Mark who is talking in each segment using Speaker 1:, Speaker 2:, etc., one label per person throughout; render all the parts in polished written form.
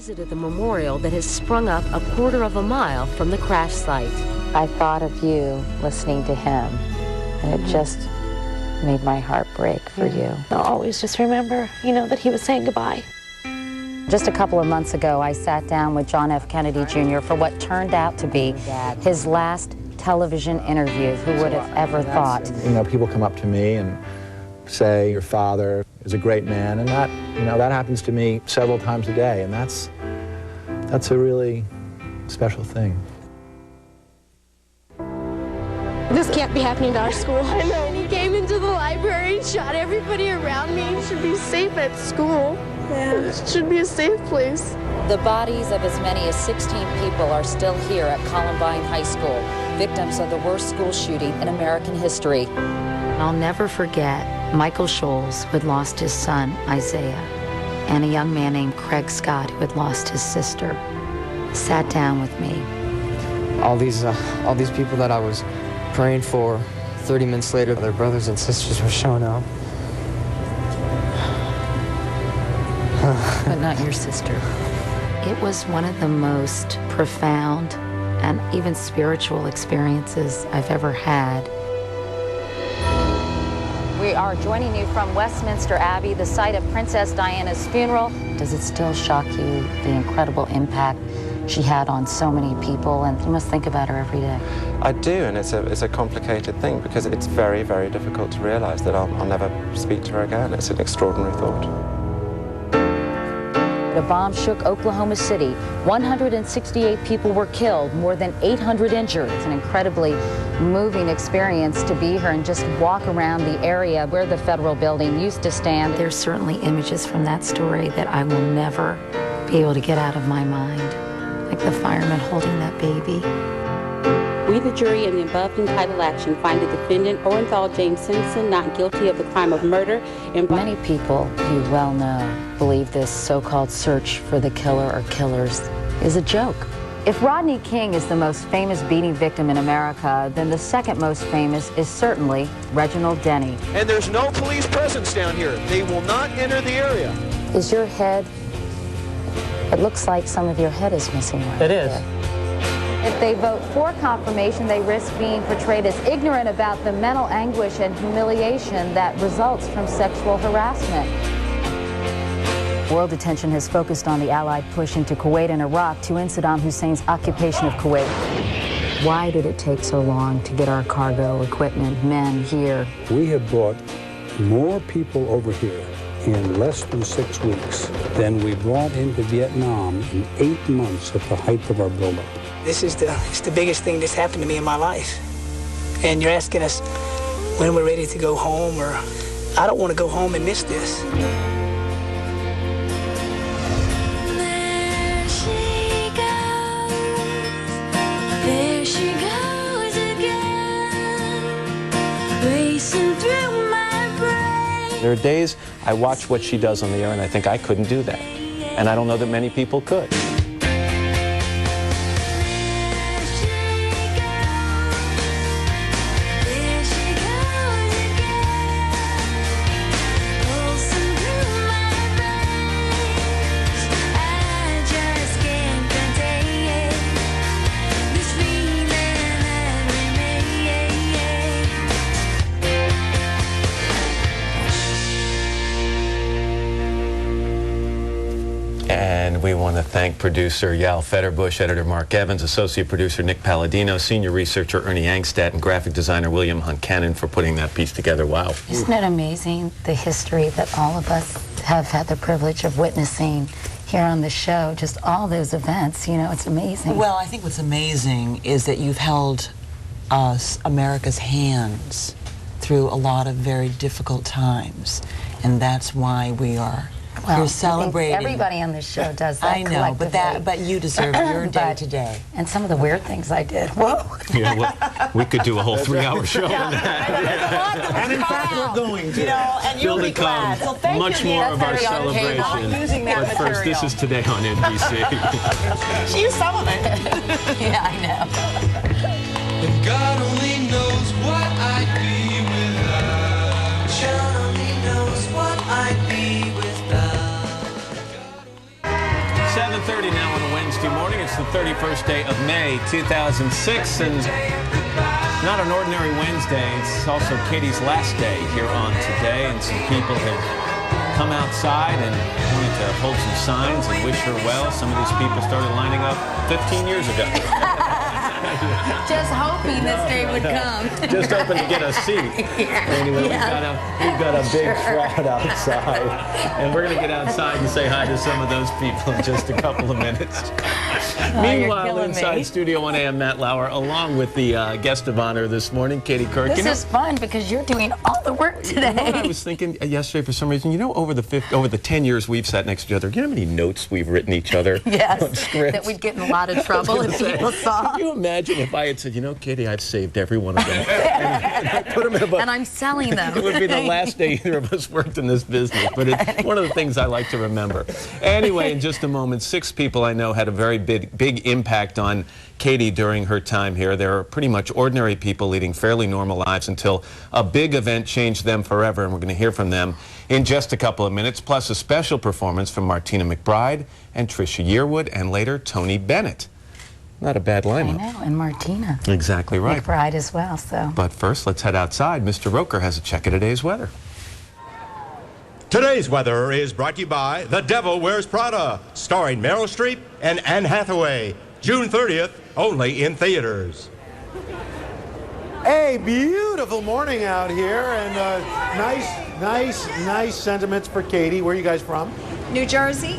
Speaker 1: visited the memorial that has sprung up a quarter of a mile from the crash site.
Speaker 2: I thought of you listening to him, and it just made my heart break for you.
Speaker 3: I'll always just remember, that he was saying goodbye.
Speaker 2: Just a couple of months ago, I sat down with John F. Kennedy Jr. for what turned out to be his last television interview. Who would have ever thought?
Speaker 4: People come up to me and say, your father is a great man, and that, that happens to me several times a day, and that's a really special thing.
Speaker 3: This can't be happening to our school.
Speaker 5: I know. And he came into the library and shot everybody around me. He should be safe at school. Yeah. It should be a safe place.
Speaker 2: The bodies of as many as 16 people are still here at Columbine High School, victims of the worst school shooting in American history. I'll never forget Michael Scholes, who had lost his son, Isaiah, and a young man named Craig Scott, who had lost his sister, sat down with me.
Speaker 6: All these people that I was praying for, 30 minutes later, their brothers and sisters were showing up.
Speaker 2: But not your sister. It was one of the most profound and even spiritual experiences I've ever had. We are joining you from Westminster Abbey, the site of Princess Diana's funeral. Does it still shock you, the incredible impact she had on so many people? And you must think about her every day.
Speaker 7: I do, and it's a complicated thing because it's very, very difficult to realize that I'll never speak to her again. It's an extraordinary thought.
Speaker 2: The bomb shook Oklahoma City. 168 people were killed, more than 800 injured. It's an incredibly moving experience to be here and just walk around the area where the federal building used to stand. There's certainly images from that story that I will never be able to get out of my mind, like the fireman holding that baby.
Speaker 8: We, the jury, in the above entitled action, find the defendant, Orenthal James Simpson, not guilty of the crime of murder.
Speaker 2: Many people you well know believe this so-called search for the killer or killers is a joke. If Rodney King is the most famous beating victim in America, then the second most famous is certainly Reginald Denny.
Speaker 9: And there's no police presence down here. They will not enter the area.
Speaker 2: Is your head, it looks like some of your head is missing right
Speaker 6: It is.
Speaker 2: there. If they vote for confirmation, they risk being portrayed as ignorant about the mental anguish and humiliation that results from sexual harassment. World attention has focused on the Allied push into Kuwait and Iraq to end Saddam Hussein's occupation of Kuwait. Why did it take so long to get our cargo, equipment, men here?
Speaker 10: We have brought more people over here in less than 6 weeks than we brought into Vietnam in 8 months at the height of our buildup.
Speaker 11: This is the biggest thing that's happened to me in my life. And you're asking us when we're ready to go home, or I don't want to go home and miss this.
Speaker 12: There she goes again, racing through my brain.
Speaker 13: There are days I watch what she does on the air and I think I couldn't do that. And I don't know that many people could. And we want to thank producer Yal Fetterbush, editor Mark Evans, associate producer Nick Palladino, senior researcher Ernie Angstadt, and graphic designer William Huncannon for putting that piece together. Wow.
Speaker 2: Isn't it amazing, the history that all of us have had the privilege of witnessing here on the show, just all those events, it's amazing.
Speaker 14: Well, I think what's amazing is that you've held us, America's hands, through a lot of very difficult times, and that's why we are here celebrating.
Speaker 2: Everybody on this show does that.
Speaker 14: I know, but you deserve your day today.
Speaker 2: And some of the weird things I did. Whoa.
Speaker 13: Yeah, well, we could do a whole 3-hour show.
Speaker 9: And in fact, we're going to.
Speaker 14: And you'll be glad. So thank
Speaker 13: much
Speaker 14: you,
Speaker 13: more
Speaker 14: Nina,
Speaker 13: of our
Speaker 14: for
Speaker 13: celebration.
Speaker 14: using that
Speaker 13: but first, this is Today on NBC.
Speaker 14: She used some of it.
Speaker 2: Yeah, I know.
Speaker 12: And God only knows what I'd be without. God only knows what I'd be without.
Speaker 13: 7:30 now on a Wednesday morning. It's the 31st day of May, 2006, and not an ordinary Wednesday. It's also Katie's last day here on Today, and some people have come outside and wanted to hold some signs and wish her well. Some of these people started lining up 15 years ago.
Speaker 2: Just hoping this day would come.
Speaker 13: Just hoping to get a seat. Anyway, we've got a big crowd outside, and we're going to get outside and say hi to some of those people in just a couple of minutes. Meanwhile, inside Studio 1AM, Matt Lauer, along with the guest of honor this morning, Katie Couric.
Speaker 2: This is fun because you're doing all the work today.
Speaker 13: You know what I was thinking yesterday for some reason? You know, over the 10 years we've sat next to each other, you know how many notes we've written each other?
Speaker 2: Yes, that we'd get in a lot of trouble if people saw.
Speaker 13: Can you imagine if I had said, you know, Katie, I've saved every one of them. and I put them in a book.
Speaker 2: And I'm selling them.
Speaker 13: It would be the last day either of us worked in this business, but it's one of the things I like to remember. Anyway, in just a moment, 6 people I know had a very big impact on Katie during her time here. They're pretty much ordinary people leading fairly normal lives until a big event changed them forever, and we're going to hear from them in just a couple of minutes, plus a special performance from Martina McBride and Trisha Yearwood, and later Tony Bennett. Not a bad lineup.
Speaker 2: I know, and Martina.
Speaker 13: Exactly right.
Speaker 2: McBride as well, so.
Speaker 13: But first, let's head outside. Mr. Roker has a check of today's weather.
Speaker 15: Today's weather is brought to you by The Devil Wears Prada, starring Meryl Streep and Anne Hathaway. June 30th, only in theaters.
Speaker 16: A beautiful morning out here, and nice sentiments for Katie. Where are you guys from?
Speaker 17: New Jersey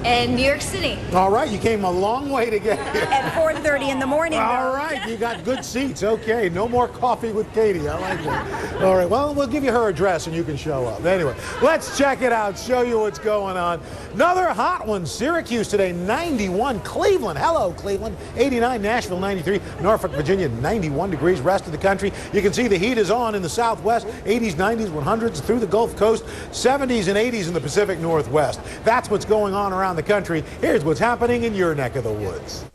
Speaker 17: and New York City.
Speaker 16: All right, you came a long way to get here.
Speaker 17: At 4:30 in the morning.
Speaker 16: All right, you got good seats. Okay, no more coffee with Katie. I like that. All right, well, we'll give you her address and you can show up. Anyway, let's check it out, show you what's going on. Another hot one. Syracuse today, 91. Cleveland, hello, Cleveland, 89. Nashville, 93. Norfolk, Virginia, 91 degrees. Rest of the country, you can see the heat is on in the southwest. 80s, 90s, 100s through the Gulf Coast. 70s and 80s in the Pacific Northwest. That's what's going on around the country. Here's what's happening in your neck of the woods.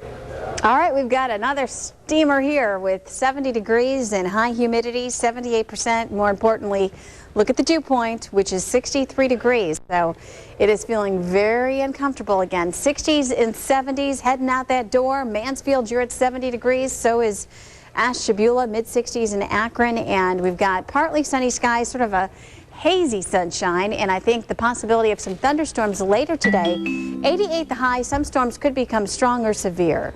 Speaker 17: All right, we've got another steamer here with 70 degrees and high humidity, 78%. More importantly, look at the dew point, which is 63 degrees. So it is feeling very uncomfortable again. 60s and 70s heading out that door. Mansfield, you're at 70 degrees. So is Ashtabula, mid-60s in Akron. And we've got partly sunny skies, sort of a hazy sunshine, and I think the possibility of some thunderstorms later today. 88 the high. Some storms could become strong or severe.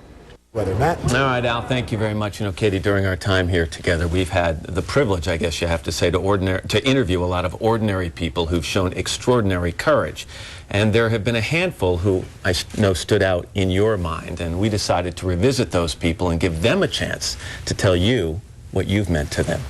Speaker 16: Weather, Matt.
Speaker 13: All right, Al, thank you very much. You know, Katie, during our time here together, we've had the privilege, I guess you have to say, to interview a lot of ordinary people who've shown extraordinary courage. And there have been a handful who I know stood out in your mind, and we decided to revisit those people and give them a chance to tell you what you've meant to them.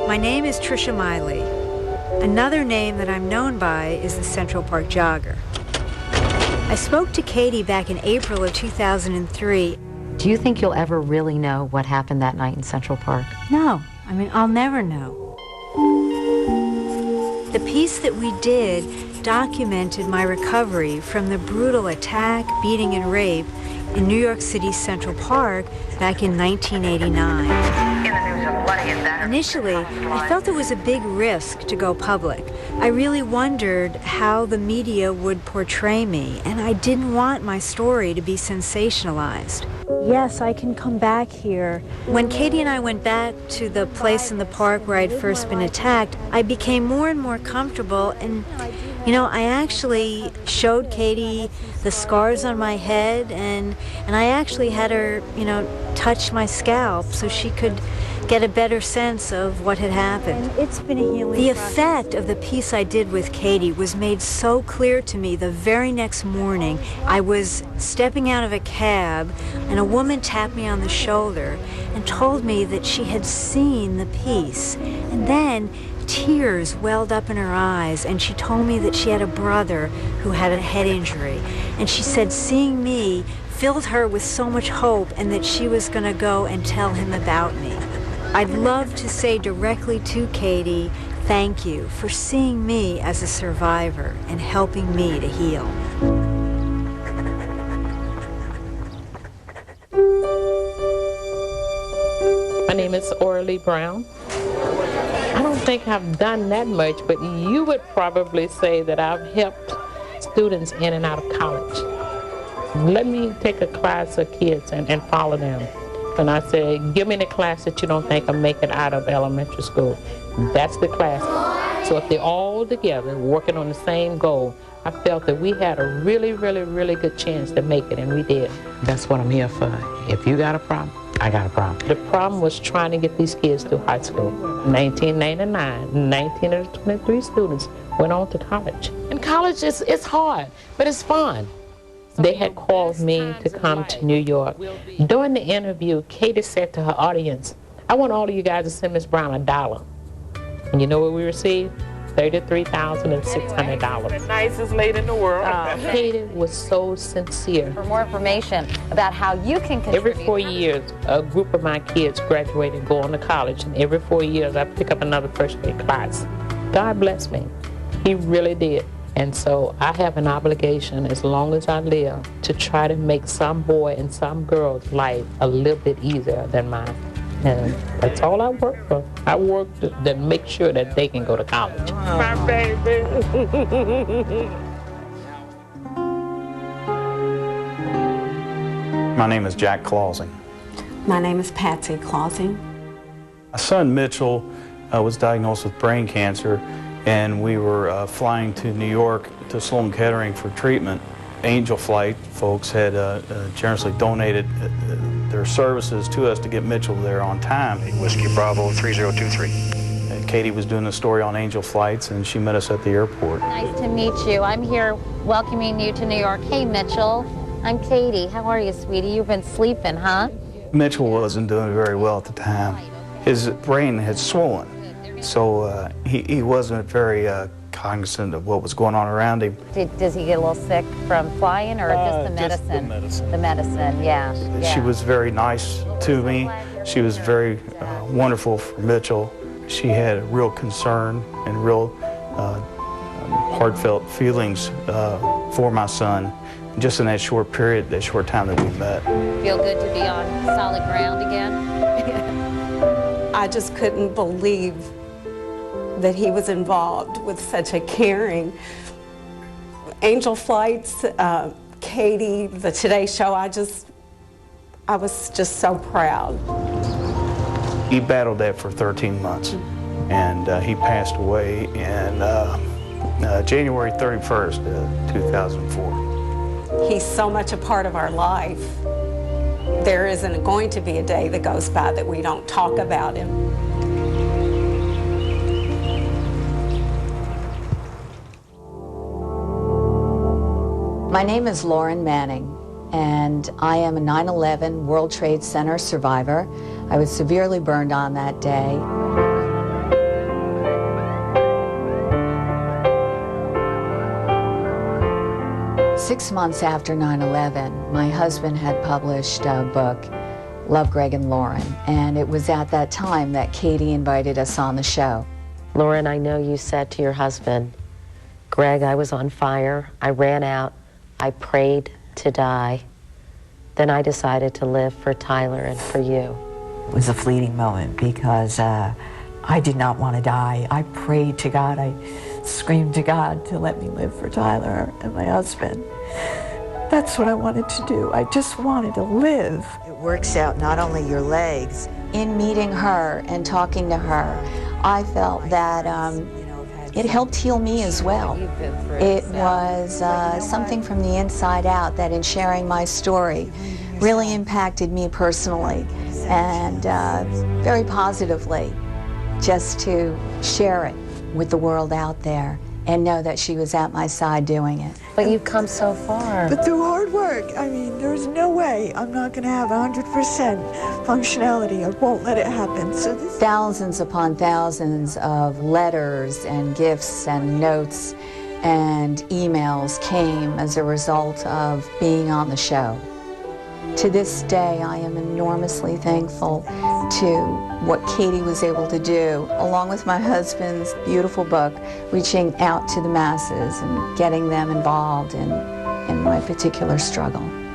Speaker 18: My name is Trisha Miley. Another name that I'm known by is the Central Park Jogger. I spoke to Katie back in April of 2003.
Speaker 2: Do you think you'll ever really know what happened that night in Central Park?
Speaker 18: No, I mean, I'll never know. The piece that we did documented my recovery from the brutal attack, beating, and rape in New York City's Central Park back in 1989. Initially, I felt it was a big risk to go public. I really wondered how the media would portray me, and I didn't want my story to be sensationalized. Yes, I can come back here. When Katie and I went back to the place in the park where I'd first been attacked, I became more and more comfortable, and you know, I actually showed Katie the scars on my head, and I actually had her, you know, touch my scalp so she could get a better sense of what had happened. And it's been a healing The effect of the piece I did with Katie was made so clear to me the very next morning. I was stepping out of a cab, and a woman tapped me on the shoulder and told me that she had seen the piece. And then tears welled up in her eyes, and she told me that she had a brother who had a head injury. And she said seeing me filled her with so much hope, and that she was going to go and tell him about me. I'd love to say directly to Katie, thank you for seeing me as a survivor and helping me to heal.
Speaker 19: My name is Orly Brown. I don't think I've done that much, but you would probably say that I've helped students in and out of college. Let me take a class of kids and follow them. And I say, give me the class that you don't think will make it out of elementary school. That's the class. So if they're all together working on the same goal, I felt that we had a really, really, really good chance to make it, and we did.
Speaker 20: That's what I'm here for. If you got a problem, I got a problem.
Speaker 19: The problem was trying to get these kids through high school. In 1999, 19 of the 23 students went on to college. And college it's hard, but it's fun. They had called me to come to New York. During the interview, Katie said to her audience, I want all of you guys to send Miss Brown $1. And you know what we received? $33,600. The nicest lady in the world. Katie was so sincere.
Speaker 2: For more information about how you can contribute.
Speaker 19: Every 4 years, a group of my kids graduate and go on to college, and every 4 years, I pick up another first grade class. God bless me. He really did. And so I have an obligation, as long as I live, to try to make some boy and some girl's life a little bit easier than mine. And that's all I work for. I work to make sure that they can go to college. My baby.
Speaker 21: My name is Jack Clausing.
Speaker 22: My name is Patsy Clausing.
Speaker 21: My son Mitchell was diagnosed with brain cancer, and we were flying to New York to Sloan Kettering for treatment. Angel Flight folks had generously donated their services to us to get Mitchell there on time.
Speaker 9: Whiskey Bravo 3023.
Speaker 21: And Katie was doing a story on Angel Flights, and she met us at the airport.
Speaker 2: Nice to meet you. I'm here welcoming you to New York. Hey, Mitchell. I'm Katie. How are you, sweetie? You've been sleeping, huh?
Speaker 21: Mitchell wasn't doing very well at the time. His brain had swollen, so he wasn't very cognizant of what was going on around him.
Speaker 2: Does he get a little sick from flying, or just the medicine?
Speaker 21: Just the medicine.
Speaker 2: The medicine, yeah.
Speaker 21: She was very nice to me. She was very wonderful for Mitchell. She had real concern and real heartfelt feelings for my son. Just in that short period, that short time that we met.
Speaker 2: Feel good to be on solid ground again?
Speaker 22: I just couldn't believe that he was involved with such a caring. Angel Flights, Katie, the Today Show, I was just so proud.
Speaker 21: He battled that for 13 months, and he passed away in January 31st, 2004.
Speaker 22: He's so much a part of our life. There isn't going to be a day that goes by that we don't talk about him.
Speaker 23: My name is Lauren Manning, and I am a 9/11 World Trade Center survivor. I was severely burned on that day. Six months after 9/11, my husband had published a book, Love, Greg and Lauren, and it was at that time that Katie invited us on the show.
Speaker 1: Lauren, I know you said to your husband, Greg, I was on fire. I ran out. I prayed to die. Then I decided to live for Tyler and for you.
Speaker 24: It was a fleeting moment because I did not want to die. I prayed to God. I screamed to God to let me live for Tyler and my husband. That's what I wanted to do. I just wanted to live.
Speaker 23: It works out not only your legs. In meeting her and talking to her, I felt that it helped heal me as well. It was something from the inside out that in sharing my story really impacted me personally and very positively, just to share it with the world out there and know that she was at my side doing it.
Speaker 1: But you've come so far.
Speaker 24: But through hard work, I mean, there's no way I'm not going to have 100% functionality. I won't let it happen. So
Speaker 23: Thousands upon thousands of letters and gifts and notes and emails came as a result of being on the show. To this day, I am enormously thankful to what Katie was able to do, along with my husband's beautiful book, reaching out to the masses and getting them involved in my particular struggle.